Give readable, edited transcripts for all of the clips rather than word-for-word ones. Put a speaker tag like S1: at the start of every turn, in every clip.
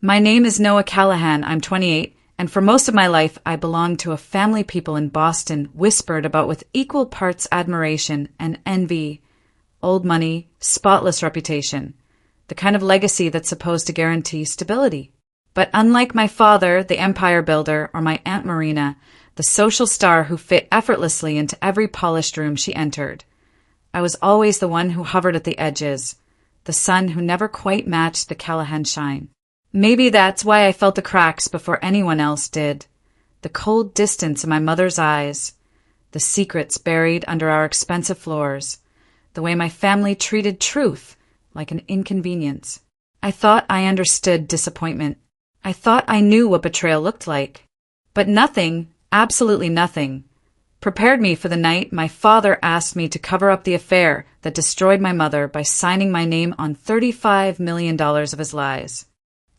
S1: My name is Noah Callahan. I'm 28, and for most of my life I belonged to a family people in Boston whispered about with equal parts admiration and envy. Old money, spotless reputation. The kind of legacy that's supposed to guarantee stability. But unlike my father, the empire builder, or my Aunt Marina, the social star who fit effortlessly into every polished room she entered, I was always the one who hovered at the edges, the sun who never quite matched the Callahan shine. Maybe that's why I felt the cracks before anyone else did. The cold distance in my mother's eyes, the secrets buried under our expensive floors, the way my family treated truth like an inconvenience. I thought I understood disappointment. I thought I knew what betrayal looked like. But nothing, absolutely nothing, prepared me for the night my father asked me to cover up the affair that destroyed my mother by signing my name on $35 million of his lies.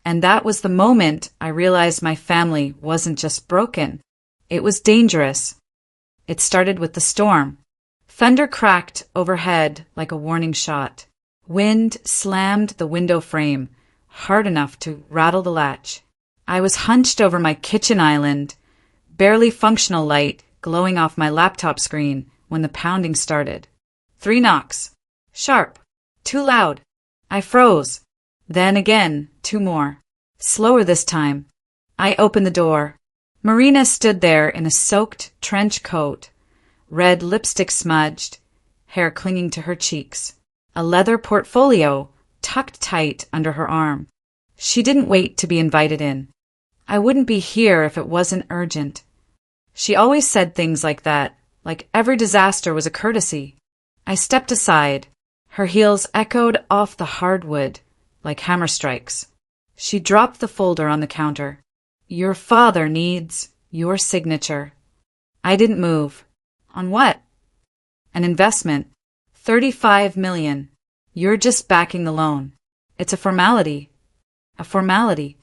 S1: And that was the moment I realized my family wasn't just broken. It was dangerous. It started with the storm. Thunder cracked overhead like a warning shot. Wind slammed the window frame, hard enough to rattle the latch. I was hunched over my kitchen island, barely functional light glowing off my laptop screen when the pounding started. 3 knocks. Sharp. Too loud. I froze. Then again, 2 more. Slower this time. I opened the door. Marina stood there in a soaked trench coat, red lipstick smudged, hair clinging to her cheeks, a leather portfolio tucked tight under her arm. She didn't wait to be invited in. I wouldn't be here if it wasn't urgent. She always said things like that, like every disaster was a courtesy. I stepped aside. Her heels echoed off the hardwood like hammer strikes. She dropped the folder on the counter. Your father needs your signature. I didn't move. On what? An investment. $35 million. You're just backing the loan. It's a formality. A formality.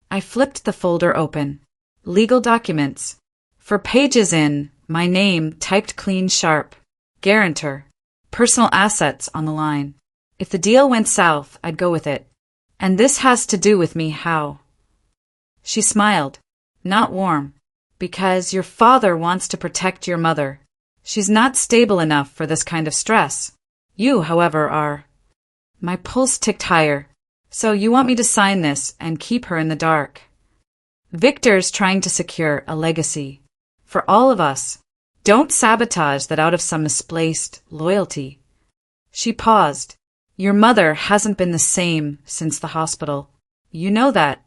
S1: I flipped the folder open. Legal documents. For pages in, my name typed clean sharp. Guarantor. Personal assets on the line. If the deal went south, I'd go with it. And this has to do with me how? She smiled. Not warm. Because your father wants to protect your mother. She's not stable enough for this kind of stress. You, however, are. My pulse ticked higher. So you want me to sign this and keep her in the dark. Victor's trying to secure a legacy. For all of us. Don't sabotage that out of some misplaced loyalty. She paused. Your mother hasn't been the same since the hospital. You know that.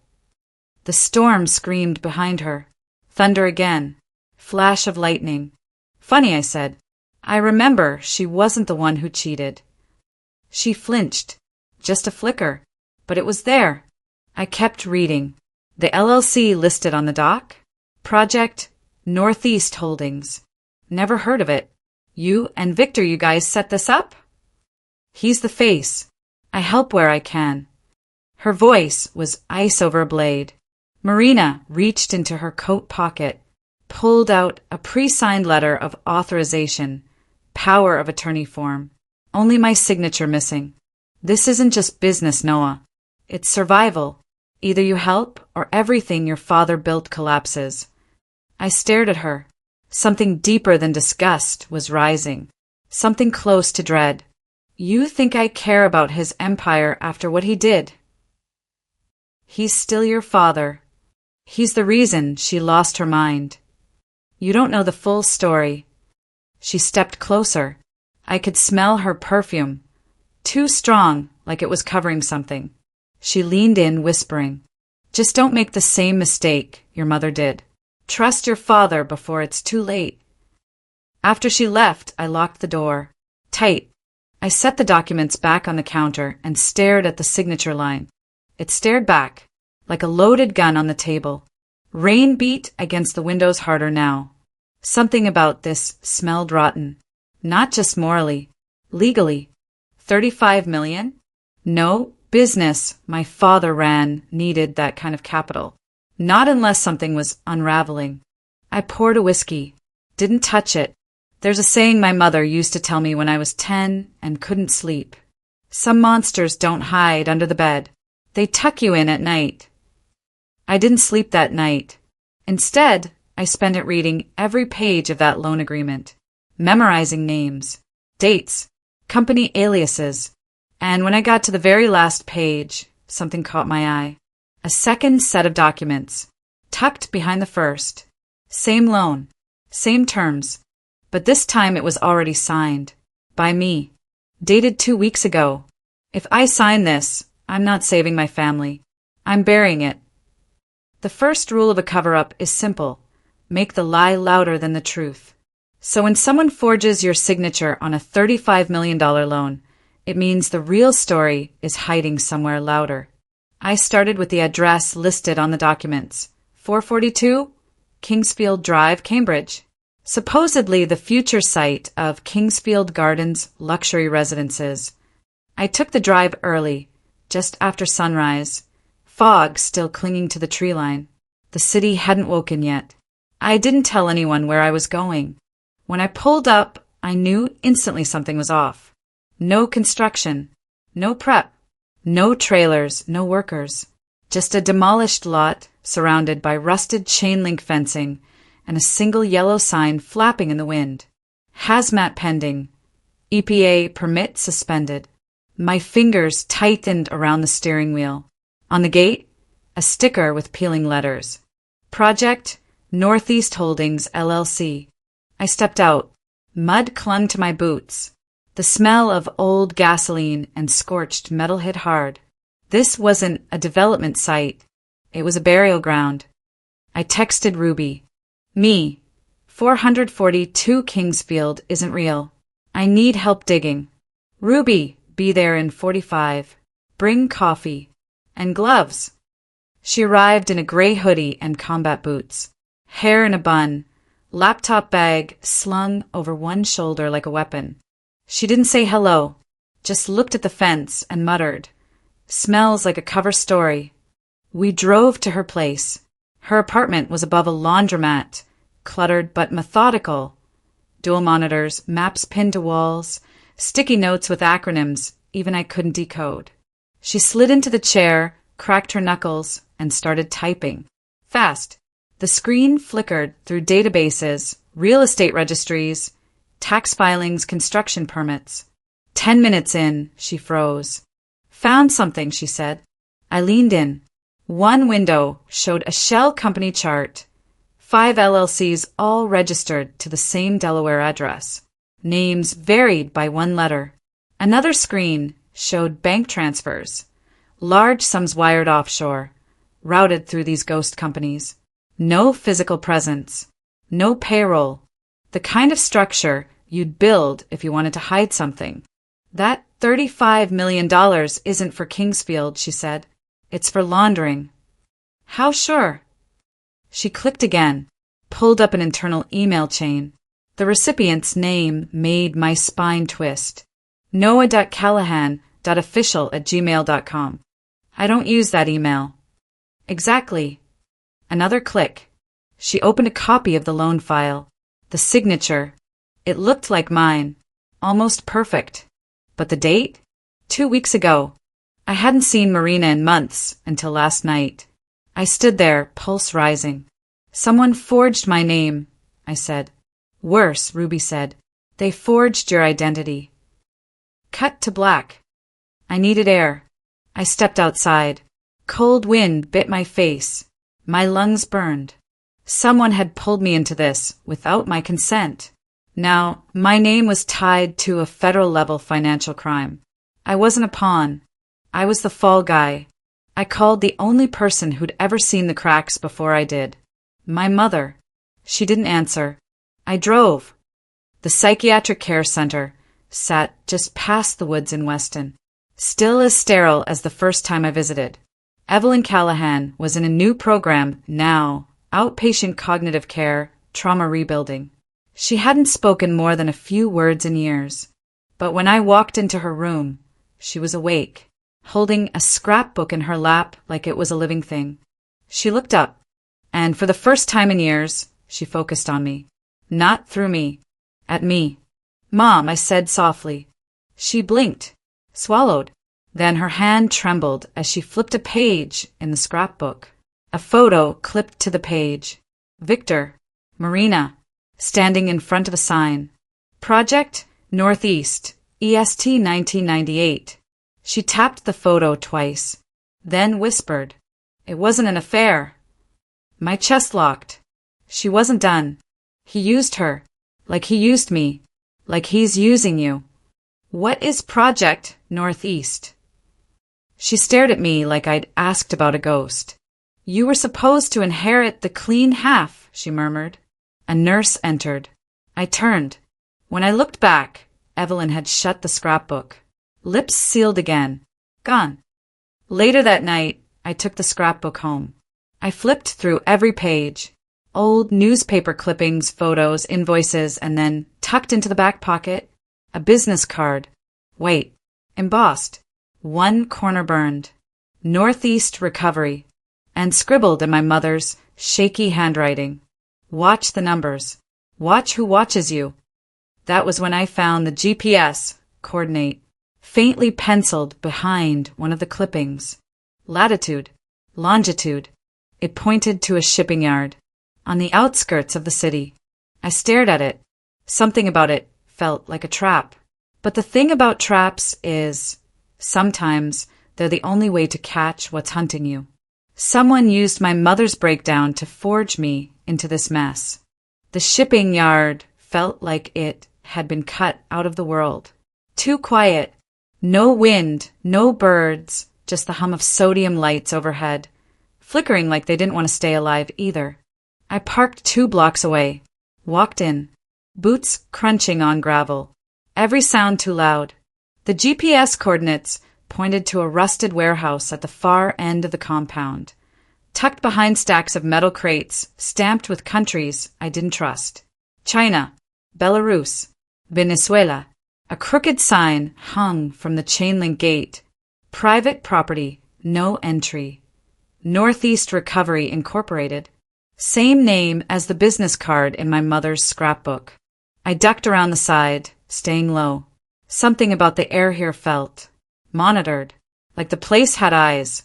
S1: The storm screamed behind her. Thunder again. Flash of lightning. Funny, I said. I remember she wasn't the one who cheated. She flinched. Just a flicker. But it was there. I kept reading. The LLC listed on the dock? Project Northeast Holdings. Never heard of it. You and Victor, you guys set this up? He's the face. I help where I can. Her voice was ice over a blade. Marina reached into her coat pocket, pulled out a pre-signed letter of authorization, power of attorney form. Only my signature missing. This isn't just business, Noah. It's survival. Either you help or everything your father built collapses. I stared at her. Something deeper than disgust was rising. Something close to dread. You think I care about his empire after what he did? He's still your father. He's the reason she lost her mind. You don't know the full story. She stepped closer. I could smell her perfume. Too strong, like it was covering something. She leaned in, whispering, Just don't make the same mistake your mother did. Trust your father before it's too late. After she left, I locked the door. Tight. I set the documents back on the counter and stared at the signature line. It stared back, like a loaded gun on the table. Rain beat against the windows harder now. Something about this smelled rotten. Not just morally. Legally. $35 million? No business my father ran needed that kind of capital. Not unless something was unraveling. I poured a whiskey. Didn't touch it. There's a saying my mother used to tell me when I was 10 and couldn't sleep. Some monsters don't hide under the bed. They tuck you in at night. I didn't sleep that night. Instead, I spent it reading every page of that loan agreement, memorizing names, dates, company aliases, and when I got to the very last page, something caught my eye. A second set of documents, tucked behind the first. Same loan, same terms, but this time it was already signed. By me. Dated 2 weeks ago. If I sign this, I'm not saving my family. I'm burying it. The first rule of a cover-up is simple. Make the lie louder than the truth. So when someone forges your signature on a $35 million loan, it means the real story is hiding somewhere louder. I started with the address listed on the documents. 442 Kingsfield Drive, Cambridge. Supposedly the future site of Kingsfield Gardens luxury residences. I took the drive early, just after sunrise. Fog still clinging to the tree line. The city hadn't woken yet. I didn't tell anyone where I was going. When I pulled up, I knew instantly something was off. No construction, no prep, no trailers, no workers. Just a demolished lot surrounded by rusted chain-link fencing and a single yellow sign flapping in the wind. Hazmat pending. EPA permit suspended. My fingers tightened around the steering wheel. On the gate, a sticker with peeling letters. Project Northeast Holdings, LLC. I stepped out. Mud clung to my boots. The smell of old gasoline and scorched metal hit hard. This wasn't a development site. It was a burial ground. I texted Ruby. Me. 442 Kingsfield isn't real. I need help digging. Ruby, be there in 45. Bring coffee. And gloves. She arrived in a gray hoodie and combat boots. Hair in a bun. Laptop bag slung over one shoulder like a weapon. She didn't say hello, just looked at the fence and muttered, "Smells like a cover story." We drove to her place. Her apartment was above a laundromat, cluttered but methodical. Dual monitors, maps pinned to walls, sticky notes with acronyms even I couldn't decode. She slid into the chair, cracked her knuckles, and started typing. Fast. The screen flickered through databases, real estate registries, tax filings, construction permits. 10 minutes in, she froze. Found something, she said. I leaned in. One window showed a shell company chart. 5 LLCs all registered to the same Delaware address. Names varied by 1 letter. Another screen showed bank transfers. Large sums wired offshore, routed through these ghost companies. No physical presence. No payroll. The kind of structure you'd build if you wanted to hide something. That $35 million isn't for Kingsfield, she said. It's for laundering. How sure? She clicked again, pulled up an internal email chain. The recipient's name made my spine twist. noah.callahan.official@gmail.com. I don't use that email. Exactly. Another click. She opened a copy of the loan file. The signature. It looked like mine. Almost perfect. But the date? 2 weeks ago. I hadn't seen Marina in months until last night. I stood there, pulse rising. Someone forged my name, I said. Worse, Ruby said. They forged your identity. Cut to black. I needed air. I stepped outside. Cold wind bit my face. My lungs burned. Someone had pulled me into this without my consent. Now, my name was tied to a federal-level financial crime. I wasn't a pawn. I was the fall guy. I called the only person who'd ever seen the cracks before I did. My mother. She didn't answer. I drove. The psychiatric care center sat just past the woods in Weston, still as sterile as the first time I visited. Evelyn Callahan was in a new program now, outpatient cognitive care, trauma rebuilding. She hadn't spoken more than a few words in years, but when I walked into her room, she was awake, holding a scrapbook in her lap like it was a living thing. She looked up, and for the first time in years, she focused on me. Not through me. At me. "Mom," I said softly. She blinked, swallowed. Then her hand trembled as she flipped a page in the scrapbook. A photo clipped to the page. Victor, Marina, standing in front of a sign. Project, Northeast, EST 1998. She tapped the photo twice, then whispered, "It wasn't an affair." My chest locked. She wasn't done. He used her, like he used me, like he's using you. What is Project Northeast? She stared at me like I'd asked about a ghost. You were supposed to inherit the clean half, she murmured. A nurse entered. I turned. When I looked back, Evelyn had shut the scrapbook. Lips sealed again. Gone. Later that night, I took the scrapbook home. I flipped through every page. Old newspaper clippings, photos, invoices, and then, tucked into the back pocket, a business card. White. Embossed. One corner burned. Northeast Recovery. And scribbled in my mother's shaky handwriting. Watch the numbers. Watch who watches you. That was when I found the GPS coordinate, faintly penciled behind one of the clippings. Latitude. Longitude. It pointed to a shipping yard, on the outskirts of the city. I stared at it. Something about it felt like a trap. But the thing about traps is, sometimes they're the only way to catch what's hunting you. Someone used my mother's breakdown to forge me into this mess. The shipping yard felt like it had been cut out of the world. Too quiet. No wind, no birds, just the hum of sodium lights overhead, flickering like they didn't want to stay alive either. I parked 2 blocks away, walked in, boots crunching on gravel, every sound too loud. The GPS coordinates pointed to a rusted warehouse at the far end of the compound, tucked behind stacks of metal crates stamped with countries I didn't trust. China, Belarus, Venezuela. A crooked sign hung from the chain-link gate. Private property, no entry. Northeast Recovery Incorporated. Same name as the business card in my mother's scrapbook. I ducked around the side, staying low. Something about the air here felt monitored, like the place had eyes.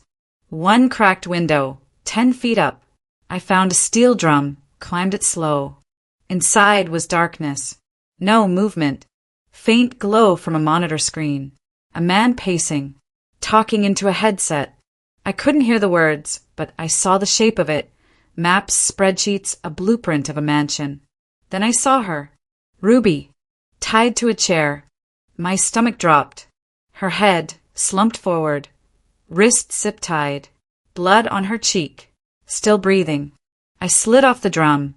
S1: One cracked window, 10 feet up. I found a steel drum, climbed it slow. Inside was darkness. No movement. Faint glow from a monitor screen. A man pacing, talking into a headset. I couldn't hear the words, but I saw the shape of it. Maps, spreadsheets, a blueprint of a mansion. Then I saw her. Ruby, tied to a chair. My stomach dropped. Her head slumped forward. Wrist zip-tied. Blood on her cheek. Still breathing. I slid off the drum.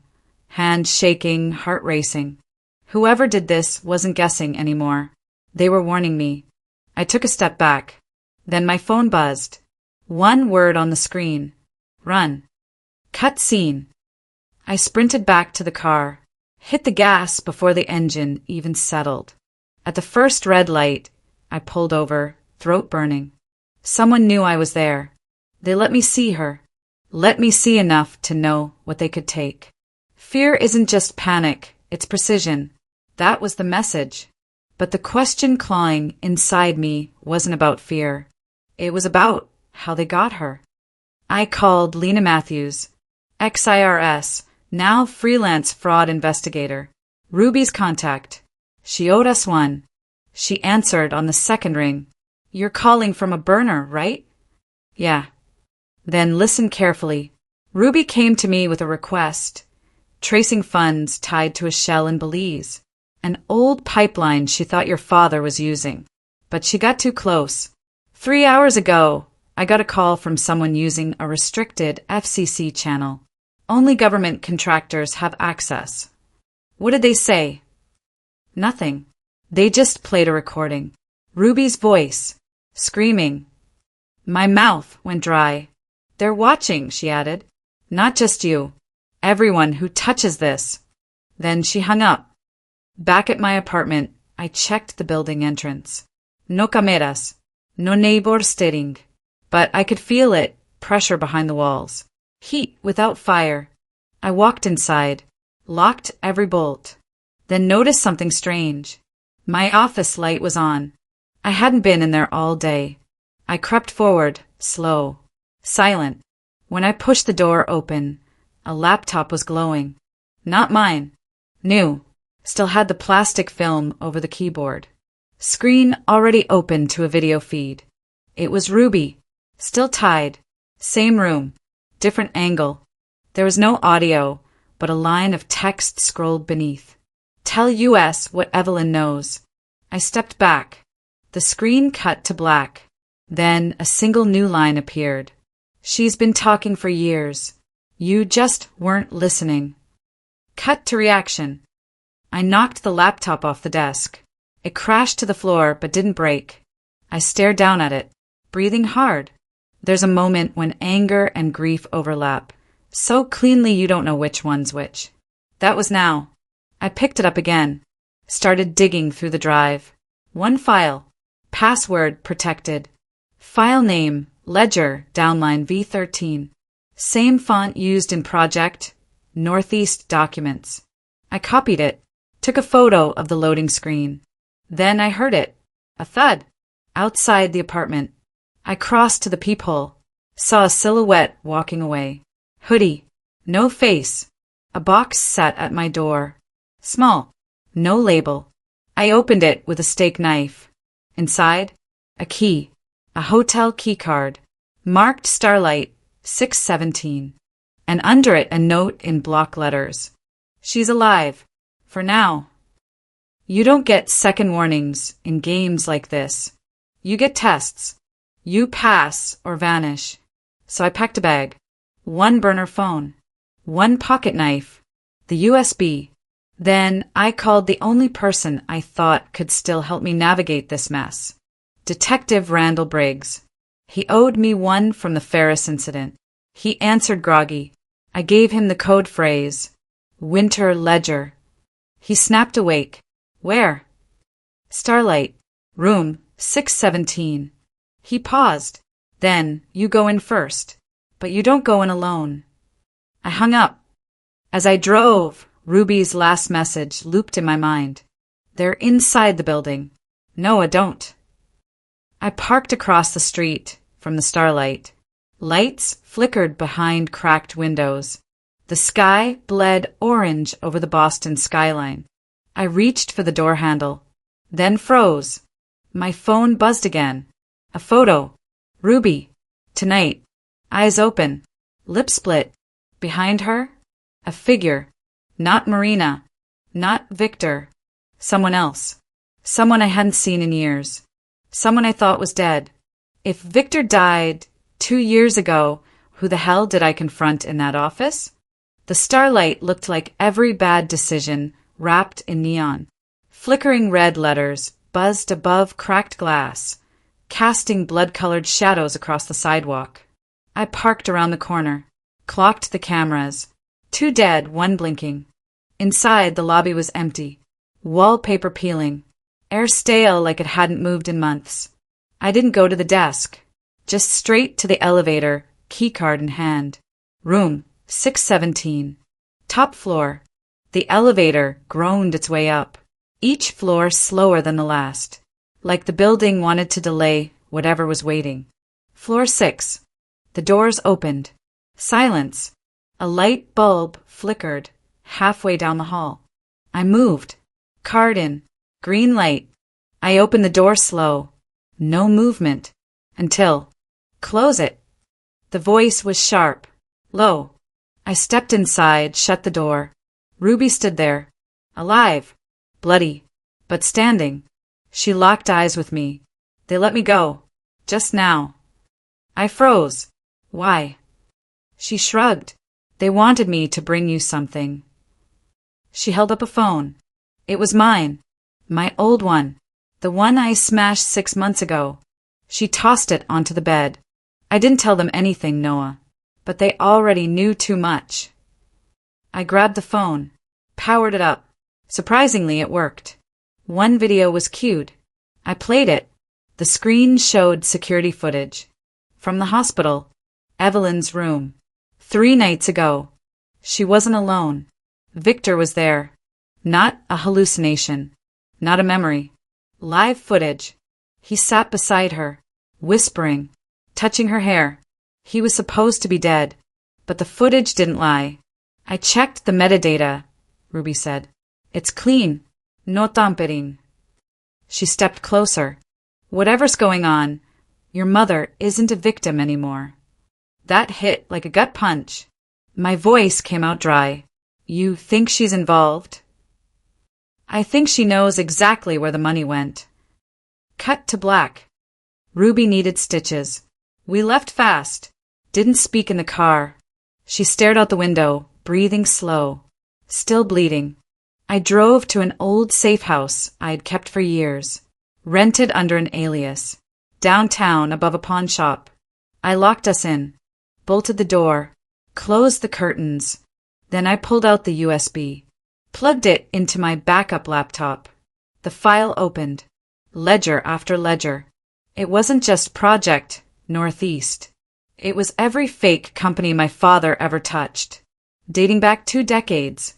S1: Hand shaking, heart racing. Whoever did this wasn't guessing anymore. They were warning me. I took a step back. Then my phone buzzed. One word on the screen. Run. Cut scene. I sprinted back to the car. Hit the gas before the engine even settled. At the first red light, I pulled over, throat burning. Someone knew I was there. They let me see her. Let me see enough to know what they could take. Fear isn't just panic, it's precision. That was the message. But the question clawing inside me wasn't about fear. It was about how they got her. I called Lena Matthews, ex-IRS, now freelance fraud investigator. Ruby's contact. She owed us one. She answered on the second ring. You're calling from a burner, right? Yeah. Then listen carefully. Ruby came to me with a request. Tracing funds tied to a shell in Belize. An old pipeline she thought your father was using. But she got too close. 3 hours ago, I got a call from someone using a restricted FCC channel. Only government contractors have access. What did they say? Nothing. They just played a recording. Ruby's voice, screaming. My mouth went dry. They're watching, she added. Not just you. Everyone who touches this. Then she hung up. Back at my apartment, I checked the building entrance. No cameras. No neighbor staring. But I could feel it, pressure behind the walls. Heat without fire. I walked inside, locked every bolt. Then noticed something strange. My office light was on. I hadn't been in there all day. I crept forward, slow, silent. When I pushed the door open, a laptop was glowing. Not mine. New. Still had the plastic film over the keyboard. Screen already open to a video feed. It was Ruby. Still tied. Same room. Different angle. There was no audio, but a line of text scrolled beneath. Tell US what Evelyn knows. I stepped back. The screen cut to black. Then a single new line appeared. She's been talking for years. You just weren't listening. Cut to reaction. I knocked the laptop off the desk. It crashed to the floor but didn't break. I stared down at it, breathing hard. There's a moment when anger and grief overlap, so cleanly you don't know which one's which. That was now. I picked it up again, started digging through the drive. One file, password protected. File name, Ledger, downline V13. Same font used in Project, Northeast Documents. I copied it, took a photo of the loading screen. Then I heard it, a thud, outside the apartment. I crossed to the peephole, saw a silhouette walking away. Hoodie, no face. A box sat at my door. Small, no label. I opened it with a steak knife. Inside, a key, a hotel key card, marked Starlight, 617. And under it a note in block letters. She's alive. For now. You don't get second warnings in games like this. You get tests. You pass or vanish. So I packed a bag. One burner phone. One pocket knife. The USB. Then I called the only person I thought could still help me navigate this mess. Detective Randall Briggs. He owed me one from the Ferris incident. He answered groggy. I gave him the code phrase. Winter Ledger. He snapped awake. Where? Starlight. Room 617. He paused. Then, you go in first. But you don't go in alone. I hung up. As I drove, Ruby's last message looped in my mind. They're inside the building. No, I don't. I parked across the street from the Starlight. Lights flickered behind cracked windows. The sky bled orange over the Boston skyline. I reached for the door handle, then froze. My phone buzzed again. A photo. Ruby. Tonight. Eyes open. Lip split. Behind her, a figure. Not Marina. Not Victor. Someone else. Someone I hadn't seen in years. Someone I thought was dead. If Victor died 2 years ago, who the hell did I confront in that office? The Starlight looked like every bad decision wrapped in neon. Flickering red letters buzzed above cracked glass, casting blood-colored shadows across the sidewalk. I parked around the corner, clocked the cameras. 2 dead, 1 blinking. Inside, the lobby was empty. Wallpaper peeling. Air stale like it hadn't moved in months. I didn't go to the desk. Just straight to the elevator, keycard in hand. Room 617. Top floor. The elevator groaned its way up, each floor slower than the last, like the building wanted to delay whatever was waiting. Floor 6. The doors opened. Silence. A light bulb flickered halfway down the hall. I moved. Card in. Green light. I opened the door slow. No movement. Until. Close it. The voice was sharp. Low. I stepped inside, shut the door. Ruby stood there. Alive. Bloody. But standing. She locked eyes with me. They let me go. Just now. I froze. Why? She shrugged. They wanted me to bring you something. She held up a phone. It was mine. My old one. The one I smashed 6 months ago. She tossed it onto the bed. I didn't tell them anything, Noah. But they already knew too much. I grabbed the phone. Powered it up. Surprisingly, it worked. One video was cued. I played it. The screen showed security footage. From the hospital. Evelyn's room. 3 nights ago. She wasn't alone. Victor was there. Not a hallucination. Not a memory. Live footage. He sat beside her, whispering, touching her hair. He was supposed to be dead, but the footage didn't lie. I checked the metadata, Ruby said. It's clean. No tampering. She stepped closer. Whatever's going on, your mother isn't a victim anymore. That hit like a gut punch. My voice came out dry. You think she's involved? I think she knows exactly where the money went. Cut to black. Ruby needed stitches. We left fast. Didn't speak in the car. She stared out the window, breathing slow. Still bleeding. I drove to an old safe house I had kept for years. Rented under an alias. Downtown above a pawn shop. I locked us in. Bolted the door. Closed the curtains. Then I pulled out the USB. Plugged it into my backup laptop. The file opened. Ledger after ledger. It wasn't just Project Northeast. It was every fake company my father ever touched. Dating back 2 decades.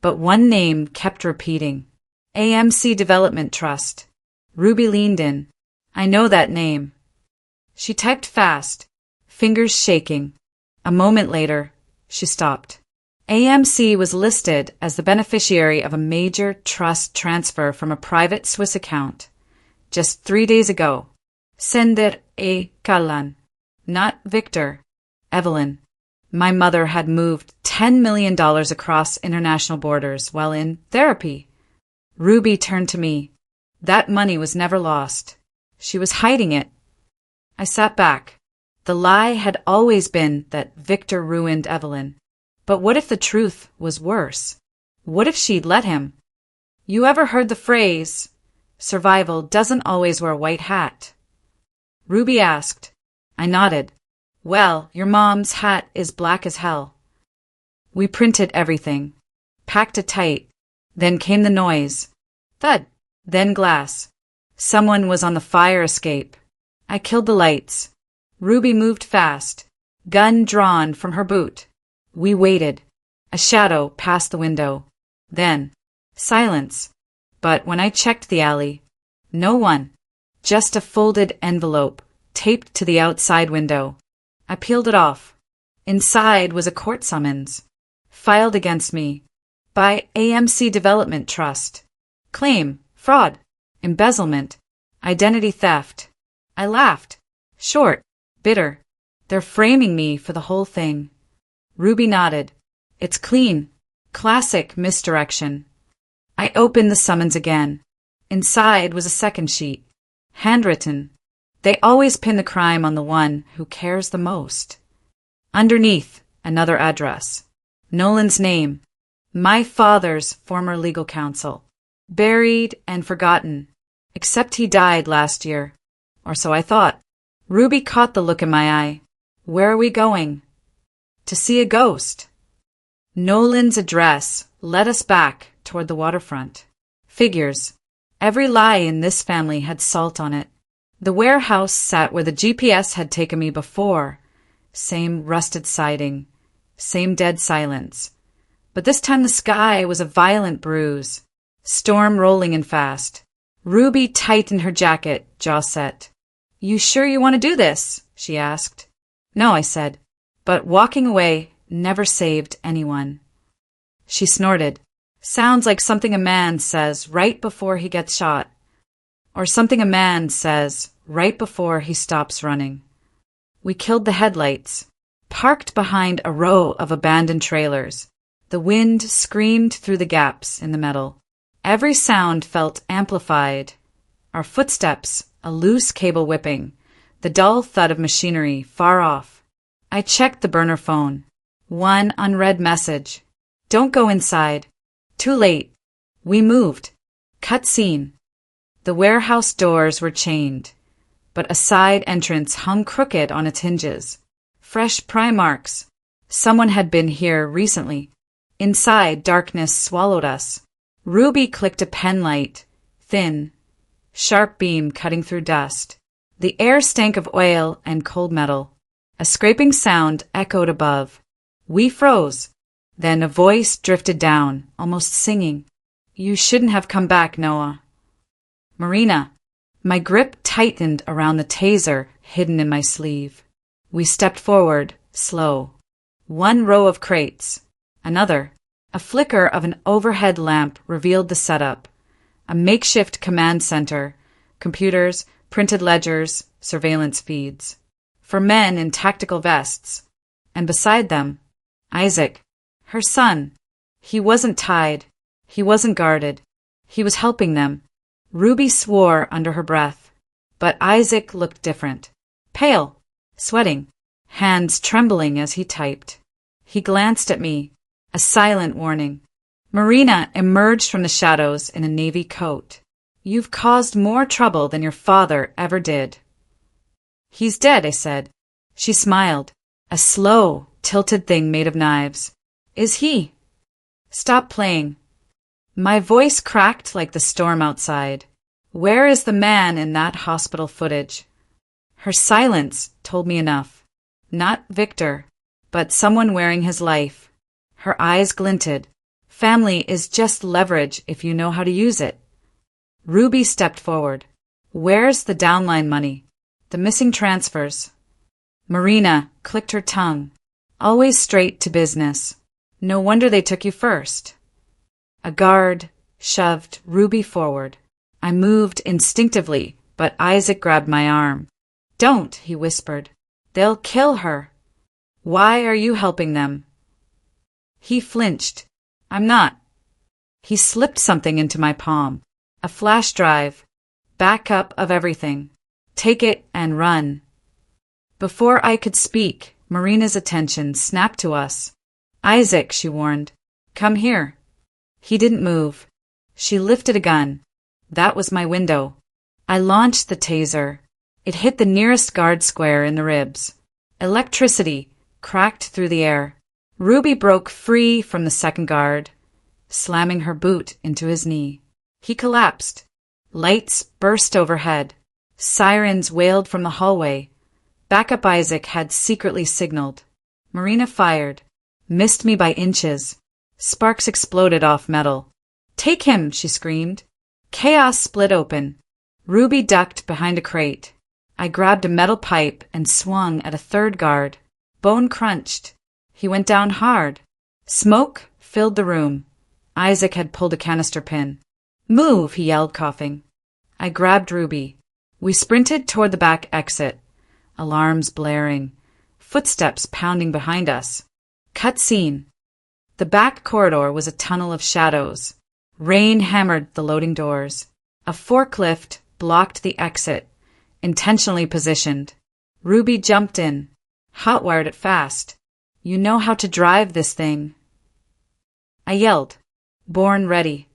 S1: But one name kept repeating. AMC Development Trust. Ruby leaned in. I know that name. She typed fast, fingers shaking. A moment later, she stopped. AMC was listed as the beneficiary of a major trust transfer from a private Swiss account. Just 3 days ago. Sender e Kallan. Not Victor. Evelyn. My mother had moved $10 million across international borders while in therapy. Ruby turned to me. That money was never lost. She was hiding it. I sat back. The lie had always been that Victor ruined Evelyn. But what if the truth was worse? What if she'd let him? You ever heard the phrase, survival doesn't always wear a white hat? Ruby asked. I nodded. Well, your mom's hat is black as hell. We printed everything. Packed it tight. Then came the noise. Thud. Then glass. Someone was on the fire escape. I killed the lights. Ruby moved fast. Gun drawn from her boot. We waited. A shadow passed the window. Then, silence. But when I checked the alley, no one. Just a folded envelope, taped to the outside window. I peeled it off. Inside was a court summons. Filed against me. By AMC Development Trust. Claim, fraud, embezzlement, identity theft. I laughed. Short, bitter. They're framing me for the whole thing. Ruby nodded. It's clean. Classic misdirection. I opened the summons again. Inside was a second sheet. Handwritten. They always pin the crime on the one who cares the most. Underneath, another address. Nolan's name. My father's former legal counsel. Buried and forgotten. Except he died last year. Or so I thought. Ruby caught the look in my eye. Where are we going? To see a ghost. Nolan's address led us back toward the waterfront. Figures. Every lie in this family had salt on it. The warehouse sat where the GPS had taken me before. Same rusted siding. Same dead silence. But this time the sky was a violent bruise. Storm rolling in fast. Ruby tightened her jacket, jaw set. You sure you want to do this? She asked. No, I said. But walking away never saved anyone. She snorted. Sounds like something a man says right before he gets shot. Or something a man says right before he stops running. We killed the headlights. Parked behind a row of abandoned trailers. The wind screamed through the gaps in the metal. Every sound felt amplified. Our footsteps, a loose cable whipping. The dull thud of machinery far off. I checked the burner phone. One unread message. Don't go inside. Too late. We moved. Cut scene. The warehouse doors were chained, but a side entrance hung crooked on its hinges. Fresh pry marks. Someone had been here recently. Inside, darkness swallowed us. Ruby clicked a pen light. Thin. Sharp beam cutting through dust. The air stank of oil and cold metal. A scraping sound echoed above. We froze. Then a voice drifted down, almost singing. You shouldn't have come back, Noah. Marina. My grip tightened around the taser hidden in my sleeve. We stepped forward, slow. One row of crates. Another. A flicker of an overhead lamp revealed the setup. A makeshift command center. Computers, printed ledgers, surveillance feeds. For men in tactical vests. And beside them, Isaac, her son. He wasn't tied. He wasn't guarded. He was helping them. Ruby swore under her breath. But Isaac looked different. Pale, sweating, hands trembling as he typed. He glanced at me, a silent warning. Marina emerged from the shadows in a navy coat. You've caused more trouble than your father ever did. He's dead, I said. She smiled, a slow, tilted thing made of knives. Is he? Stop playing. My voice cracked like the storm outside. Where is the man in that hospital footage? Her silence told me enough. Not Victor, but someone wearing his life. Her eyes glinted. Family is just leverage if you know how to use it. Ruby stepped forward. Where's the downline money? The missing transfers. Marina clicked her tongue. Always straight to business. No wonder they took you first. A guard shoved Ruby forward. I moved instinctively, but Isaac grabbed my arm. Don't, he whispered. They'll kill her. Why are you helping them? He flinched. I'm not. He slipped something into my palm. A flash drive. Backup of everything. Take it and run. Before I could speak, Marina's attention snapped to us. Isaac, she warned. Come here. He didn't move. She lifted a gun. That was my window. I launched the taser. It hit the nearest guard square in the ribs. Electricity cracked through the air. Ruby broke free from the second guard, slamming her boot into his knee. He collapsed. Lights burst overhead. Sirens wailed from the hallway. Backup Isaac had secretly signaled. Marina fired. Missed me by inches. Sparks exploded off metal. Take him, she screamed. Chaos split open. Ruby ducked behind a crate. I grabbed a metal pipe and swung at a third guard. Bone crunched. He went down hard. Smoke filled the room. Isaac had pulled a canister pin. Move, he yelled, coughing. I grabbed Ruby. We sprinted toward the back exit. Alarms blaring. Footsteps pounding behind us. Cut scene. The back corridor was a tunnel of shadows. Rain hammered the loading doors. A forklift blocked the exit, intentionally positioned. Ruby jumped in, hotwired it fast. You know how to drive this thing. I yelled, born ready.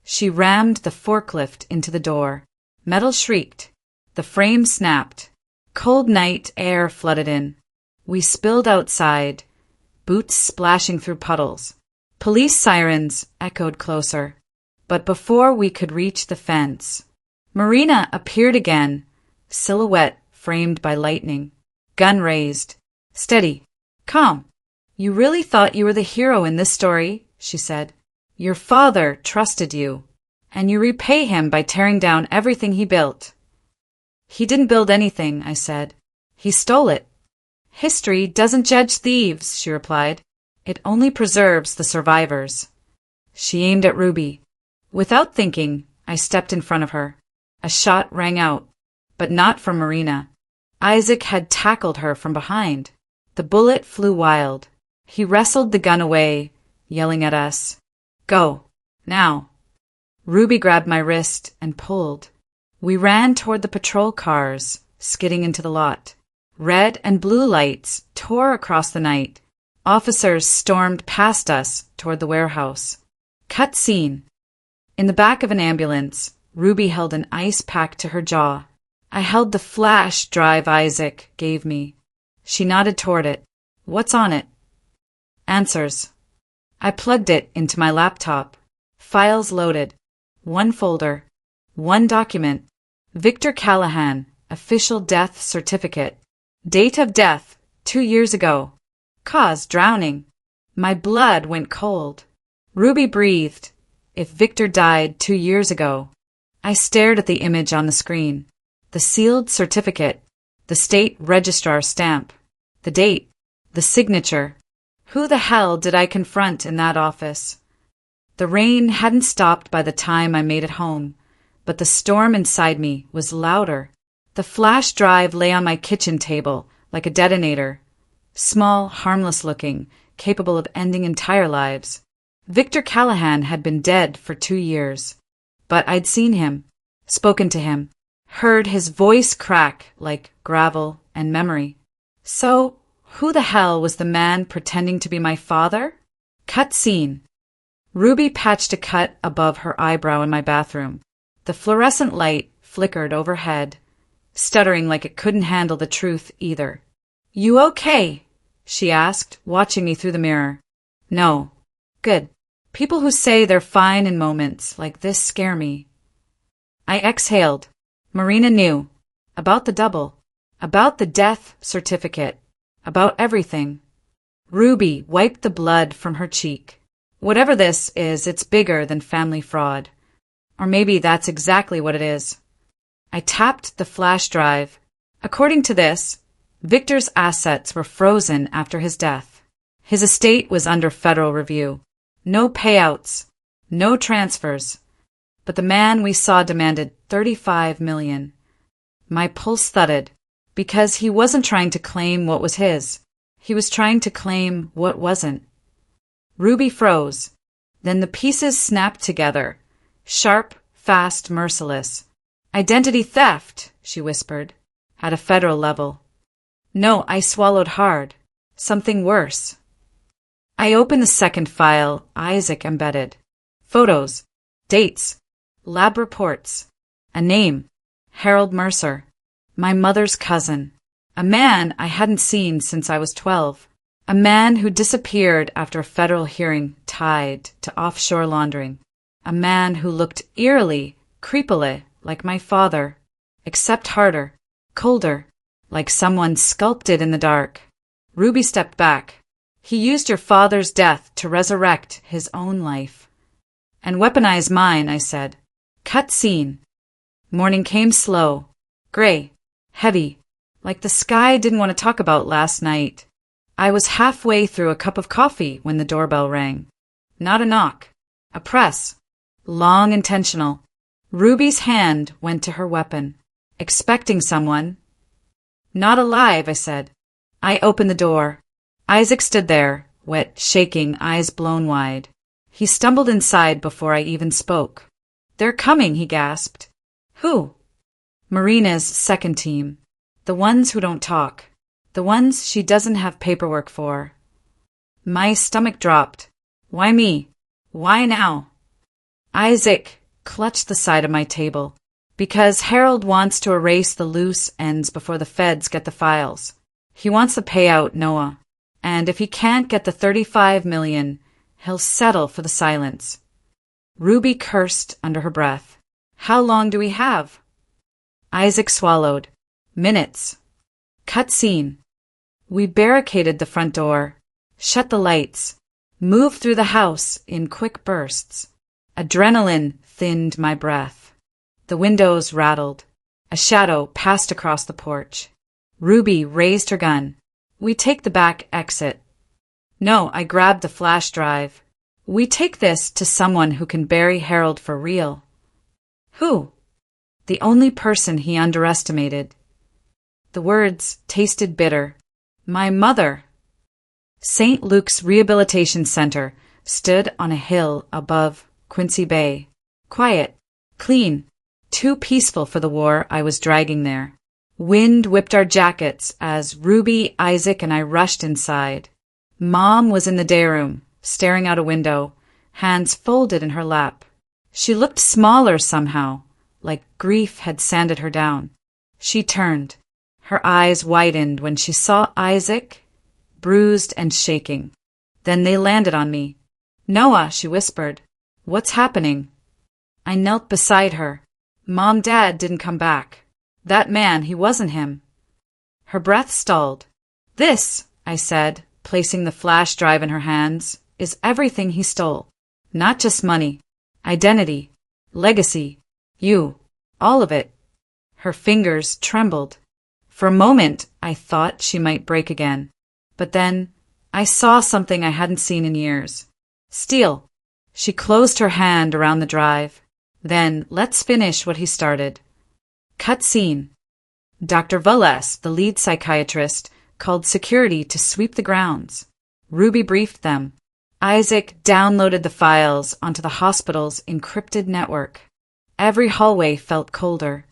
S1: She rammed the forklift into the door. Metal shrieked. The frame snapped. Cold night air flooded in. We spilled outside, boots splashing through puddles. Police sirens echoed closer. But before we could reach the fence, Marina appeared again, silhouette framed by lightning. Gun raised. Steady. Calm. You really thought you were the hero in this story, she said. Your father trusted you, and you repay him by tearing down everything he built. He didn't build anything, I said. He stole it. History doesn't judge thieves, she replied. It only preserves the survivors. She aimed at Ruby. Without thinking, I stepped in front of her. A shot rang out, but not from Marina. Isaac had tackled her from behind. The bullet flew wild. He wrestled the gun away, yelling at us. Go, now. Ruby grabbed my wrist and pulled. We ran toward the patrol cars, skidding into the lot. Red and blue lights tore across the night. Officers stormed past us toward the warehouse. Cut scene. In the back of an ambulance, Ruby held an ice pack to her jaw. I held the flash drive Isaac gave me. She nodded toward it. What's on it? Answers. I plugged it into my laptop. Files loaded. One folder. One document. Victor Callahan, official death certificate. Date of death, 2 years ago. Cause drowning. My blood went cold. Ruby breathed. If Victor died 2 years ago. I stared at the image on the screen. The sealed certificate. The state registrar stamp. The date. The signature. Who the hell did I confront in that office? The rain hadn't stopped by the time I made it home, but the storm inside me was louder. The flash drive lay on my kitchen table like a detonator. Small, harmless looking, capable of ending entire lives. Victor Callahan had been dead for 2 years. But I'd seen him, spoken to him, heard his voice crack like gravel and memory. So, who the hell was the man pretending to be my father? Cut scene. Ruby patched a cut above her eyebrow in my bathroom. The fluorescent light flickered overhead, stuttering like it couldn't handle the truth either. "You okay?" she asked, watching me through the mirror. "No." "Good. People who say they're fine in moments like this scare me." I exhaled. Marina knew. About the double. About the death certificate. About everything. Ruby wiped the blood from her cheek. "Whatever this is, it's bigger than family fraud. Or maybe that's exactly what it is." I tapped the flash drive. According to this, Victor's assets were frozen after his death. His estate was under federal review. No payouts. No transfers. But the man we saw demanded $35 million. My pulse thudded, because he wasn't trying to claim what was his. He was trying to claim what wasn't. Ruby froze. Then the pieces snapped together. Sharp, fast, merciless. "Identity theft," she whispered, "at a federal level." No, I swallowed hard. Something worse. I opened the second file Isaac embedded. Photos. Dates. Lab reports. A name. Harold Mercer. My mother's cousin. A man I hadn't seen since I was 12. A man who disappeared after a federal hearing tied to offshore laundering. A man who looked eerily, creepily like my father, except harder, colder, like someone sculpted in the dark. Ruby stepped back. "He used your father's death to resurrect his own life." "And weaponize mine," I said. Cut scene. Morning came slow, gray, heavy, like the sky didn't want to talk about last night. I was halfway through a cup of coffee when the doorbell rang. Not a knock. A press. Long, intentional. Ruby's hand went to her weapon. Expecting someone. "Not alive," I said. I opened the door. Isaac stood there, wet, shaking, eyes blown wide. He stumbled inside before I even spoke. "They're coming," he gasped. "Who?" "Marina's second team. The ones who don't talk. The ones she doesn't have paperwork for." My stomach dropped. Why me? Why now? Isaac clutched the side of my table. "Because Harold wants to erase the loose ends before the feds get the files. He wants the payout, Noah. And if he can't get the $35 million, he'll settle for the silence." Ruby cursed under her breath. "How long do we have?" Isaac swallowed. "Minutes." Cut scene. We barricaded the front door, shut the lights, moved through the house in quick bursts. Adrenaline thinned my breath. The windows rattled. A shadow passed across the porch. Ruby raised her gun. "We take the back exit." "No," I grabbed the flash drive. "We take this to someone who can bury Harold for real." "Who?" "The only person he underestimated." The words tasted bitter. "My mother." St. Luke's Rehabilitation Center stood on a hill above Quincy Bay. Quiet, clean, too peaceful for the war I was dragging there. Wind whipped our jackets as Ruby, Isaac, and I rushed inside. Mom was in the day room, staring out a window, hands folded in her lap. She looked smaller somehow, like grief had sanded her down. She turned. Her eyes widened when she saw Isaac, bruised and shaking. Then they landed on me. "Noah," she whispered. "What's happening?" I knelt beside her. "Mom, Dad didn't come back. That man, he wasn't him." Her breath stalled. "This," I said, placing the flash drive in her hands, "is everything he stole. Not just money. Identity. Legacy. You. All of it." Her fingers trembled. For a moment, I thought she might break again. But then, I saw something I hadn't seen in years. Steel. She closed her hand around the drive. Then, let's finish what he started. Cut scene. Dr. Vulles, the lead psychiatrist, called security to sweep the grounds. Ruby briefed them. Isaac downloaded the files onto the hospital's encrypted network. Every hallway felt colder.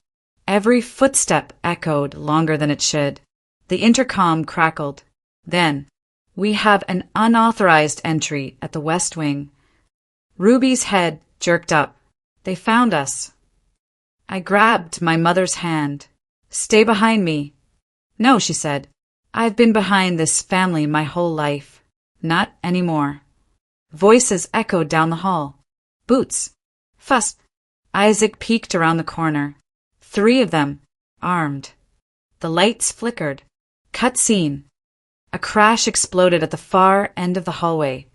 S1: Every footstep echoed longer than it should. The intercom crackled. Then, we have an unauthorized entry at the West Wing. Ruby's head jerked up. They found us. I grabbed my mother's hand. Stay behind me. No, she said. I've been behind this family my whole life. Not anymore. Voices echoed down the hall. Boots. Fuss. Isaac peeked around the corner. 3 of them, armed. The lights flickered. Cut scene. A crash exploded at the far end of the hallway.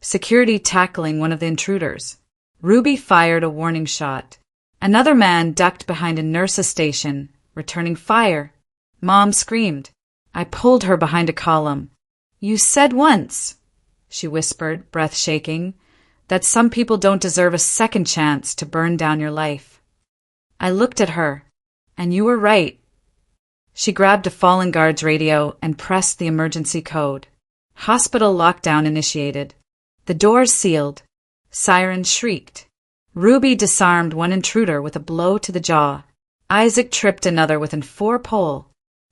S1: Security tackling one of the intruders. Ruby fired a warning shot. Another man ducked behind a nurse's station, returning fire. Mom screamed. I pulled her behind a column. You said once, she whispered, breath shaking, that some people don't deserve a second chance to burn down your life. I looked at her, and you were right. She grabbed a fallen guard's radio and pressed the emergency code. Hospital lockdown initiated. The doors sealed. Sirens shrieked. Ruby disarmed one intruder with a blow to the jaw. Isaac tripped another with a 4-pole.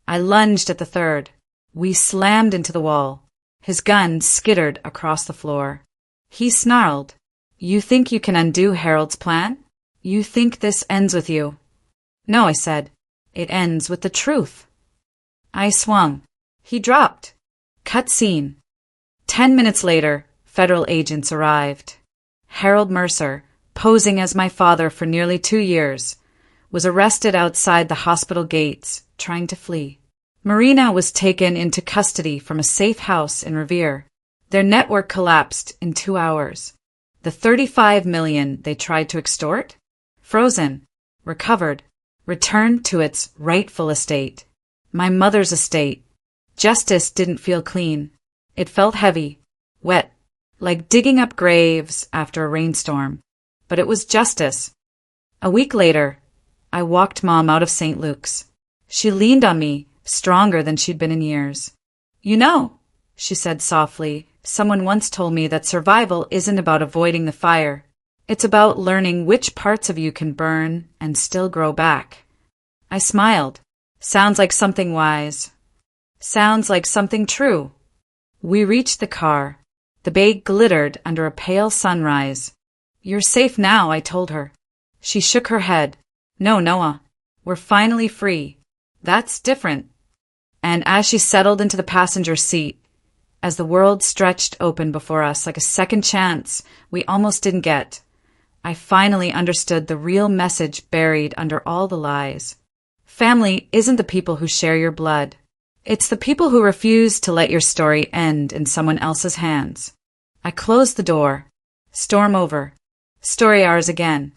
S1: I lunged at the third. We slammed into the wall. His gun skittered across the floor. He snarled. You think you can undo Harold's plan? You think this ends with you? No, I said. It ends with the truth. I swung. He dropped. Cut scene. 10 minutes later, federal agents arrived. Harold Mercer, posing as my father for nearly 2 years, was arrested outside the hospital gates, trying to flee. Marina was taken into custody from a safe house in Revere. Their network collapsed in 2 hours. The $35 million they tried to extort? Frozen, recovered, returned to its rightful estate. My mother's estate. Justice didn't feel clean. It felt heavy, wet, like digging up graves after a rainstorm. But it was justice. A week later, I walked Mom out of St. Luke's. She leaned on me, stronger than she'd been in years. You know, she said softly, someone once told me that survival isn't about avoiding the fire. It's about learning which parts of you can burn and still grow back. I smiled. Sounds like something wise. Sounds like something true. We reached the car. The bay glittered under a pale sunrise. You're safe now, I told her. She shook her head. No, Noah. We're finally free. That's different. And as she settled into the passenger seat, as the world stretched open before us like a second chance we almost didn't get, I finally understood the real message buried under all the lies. Family isn't the people who share your blood. It's the people who refuse to let your story end in someone else's hands. I closed the door. Storm over. Story hours again.